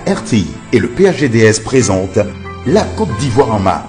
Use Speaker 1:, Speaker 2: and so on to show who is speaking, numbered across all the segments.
Speaker 1: RTI et le PHGDS présentent la Côte d'Ivoire en marche.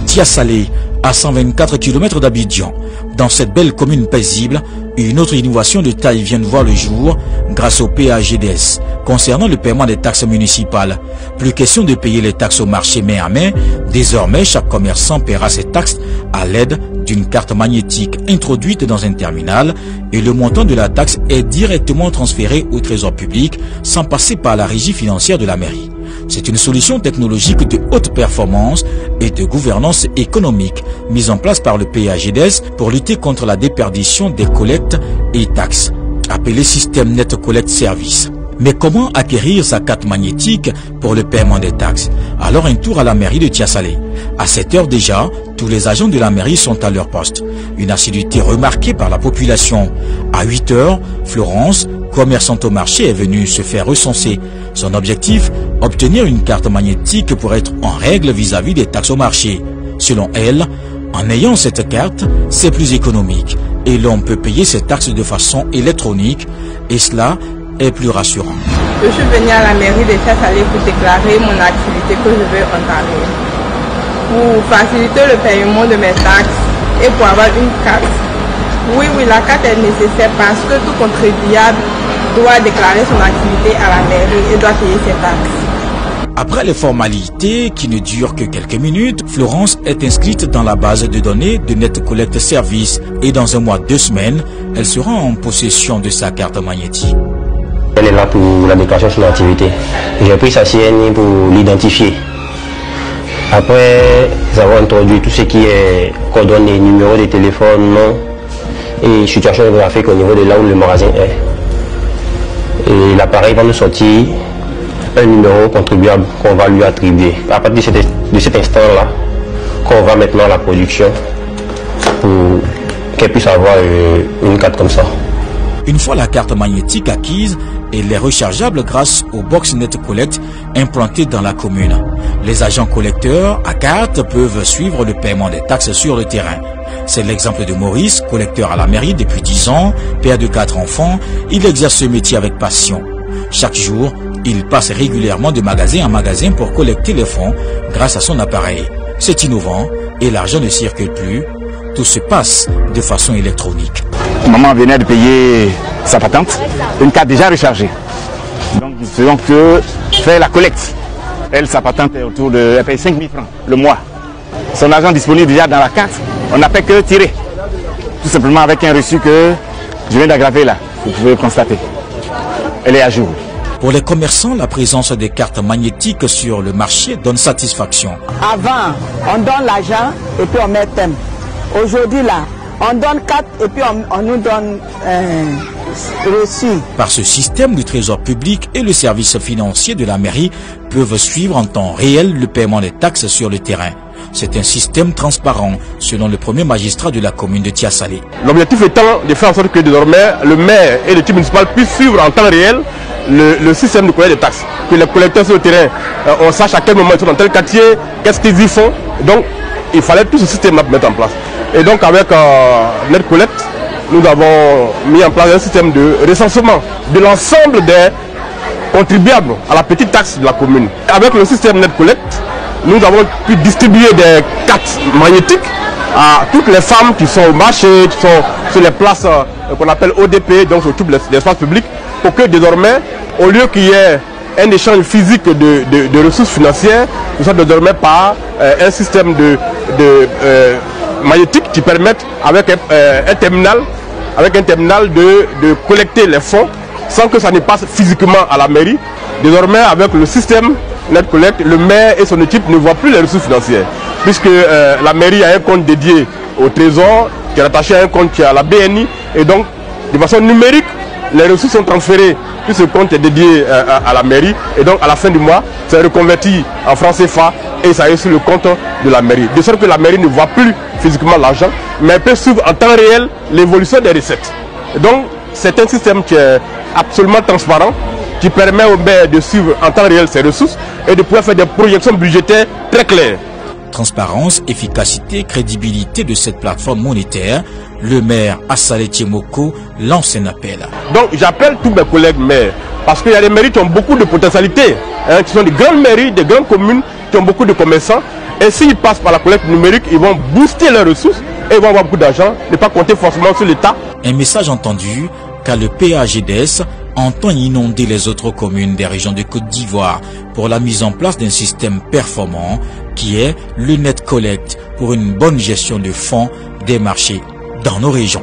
Speaker 2: Tiassalé, à 124 km d'Abidjan. Dans cette belle commune paisible, une autre innovation de taille vient de voir le jour grâce au PHGDS. Concernant le paiement des taxes municipales, plus question de payer les taxes au marché main à main. Désormais, chaque commerçant paiera ses taxes à l'aide d'une carte magnétique introduite dans un terminal et le montant de la taxe est directement transféré au trésor public sans passer par la régie financière de la mairie. C'est une solution technologique de haute performance et de gouvernance économique mise en place par le PHGDS pour lutter contre la déperdition des collectes et taxes, appelé système Net Collect Service. Mais comment acquérir sa carte magnétique pour le paiement des taxes? Alors un tour à la mairie de Tiassalé. À 7 heures déjà, tous les agents de la mairie sont à leur poste. Une assiduité remarquée par la population. À 8 heures, Florence, commerçante au marché, est venue se faire recenser. Son objectif, obtenir une carte magnétique pour être en règle vis-à-vis des taxes au marché. Selon elle, en ayant cette carte, c'est plus économique et l'on peut payer ses taxes de façon électronique et cela est plus rassurant.
Speaker 3: Je suis venue à la mairie de Tiassalé pour déclarer mon activité que je vais entamer. Pour faciliter le paiement de mes taxes et pour avoir une carte. Oui, la carte est nécessaire parce que tout contribuable doit déclarer son activité à la mairie et doit payer ses taxes.
Speaker 2: Après les formalités qui ne durent que quelques minutes, Florence est inscrite dans la base de données de Net Collect Service et dans un mois 2 semaines, elle sera en possession de sa carte magnétique.
Speaker 4: Elle est là pour la déclaration de son activité. J'ai pris sa CNI pour l'identifier. Après avoir introduit tout ce qui est coordonnées, numéro de téléphone, nom et situation géographique au niveau de là où le magasin est. Et l'appareil va nous sortir un numéro contribuable qu'on va lui attribuer. À partir de cet instant-là, qu'on va maintenant à la production pour qu'elle puisse avoir une carte comme ça.
Speaker 2: Une fois la carte magnétique acquise, elle est rechargeable grâce au box Net Collect implanté dans la commune. Les agents collecteurs à carte peuvent suivre le paiement des taxes sur le terrain. C'est l'exemple de Maurice, collecteur à la mairie depuis 10 ans, père de 4 enfants. Il exerce ce métier avec passion. Chaque jour, il passe régulièrement de magasin en magasin pour collecter les fonds grâce à son appareil. C'est innovant et l'argent ne circule plus. Tout se passe de façon électronique.
Speaker 5: Maman venait de payer sa patente, une carte déjà rechargée. Donc nous faisons que faire la collecte. Elle, sa patente est autour de... Elle paye 5 000 francs le mois. Son argent disponible déjà dans la carte, on n'a fait que tirer. Tout simplement avec un reçu que je viens d'aggraver là, vous pouvez constater. Elle est à jour.
Speaker 2: Pour les commerçants, la présence des cartes magnétiques sur le marché donne satisfaction.
Speaker 6: Avant, on donne l'argent et puis on met thème. Aujourd'hui là, on donne 4 et puis on nous donne reçu.
Speaker 2: Par ce système, le trésor public et le service financier de la mairie peuvent suivre en temps réel le paiement des taxes sur le terrain. C'est un système transparent, selon le premier magistrat de la commune de Tiassalé.
Speaker 7: L'objectif étant de faire en sorte que désormais le maire et l'équipe municipale puissent suivre en temps réel le système de collecte des taxes. Que les collecteurs sur le terrain, on sache à quel moment ils sont dans tel quartier, qu'est-ce qu'ils y font. Donc il fallait tout ce système-là pour mettre en place. Et donc avec Net Collect, nous avons mis en place un système de recensement de l'ensemble des contribuables à la petite taxe de la commune. Avec le système Net Collect, nous avons pu distribuer des cartes magnétiques à toutes les femmes qui sont au marché, qui sont sur les places qu'on appelle ODP, donc sur tout l'espace public, pour que désormais, au lieu qu'il y ait un échange physique de ressources financières, ce soit désormais par un système magnétique qui permette avec un terminal de collecter les fonds sans que ça ne passe physiquement à la mairie. Désormais, avec le système Net Collect, le maire et son équipe ne voient plus les ressources financières, puisque la mairie a un compte dédié au trésor qui est rattaché à un compte qui est à la BNI. Et donc, de façon numérique, les ressources sont transférées. Tout ce compte est dédié à la mairie. Et donc, à la fin du mois, c'est reconverti en francs CFA et ça est sur le compte de la mairie. De sorte que la mairie ne voit plus physiquement l'argent, mais elle peut suivre en temps réel l'évolution des recettes. Et donc, c'est un système qui est absolument transparent, qui permet au maire de suivre en temps réel ses ressources et de pouvoir faire des projections budgétaires très claires.
Speaker 2: Transparence, efficacité, crédibilité de cette plateforme monétaire, le maire Assalé Tiemoko lance un appel.
Speaker 7: Donc j'appelle tous mes collègues maires, parce qu'il y a des mairies qui ont beaucoup de potentialités, qui sont des grandes mairies, des grandes communes, qui ont beaucoup de commerçants. Et s'ils passent par la collecte numérique, ils vont booster leurs ressources et ils vont avoir beaucoup d'argent, ne pas compter forcément sur l'État.
Speaker 2: Un message entendu car le PAGDS entend inonder les autres communes des régions de Côte d'Ivoire pour la mise en place d'un système performant qui est le Net Collect pour une bonne gestion de fonds des marchés dans nos régions.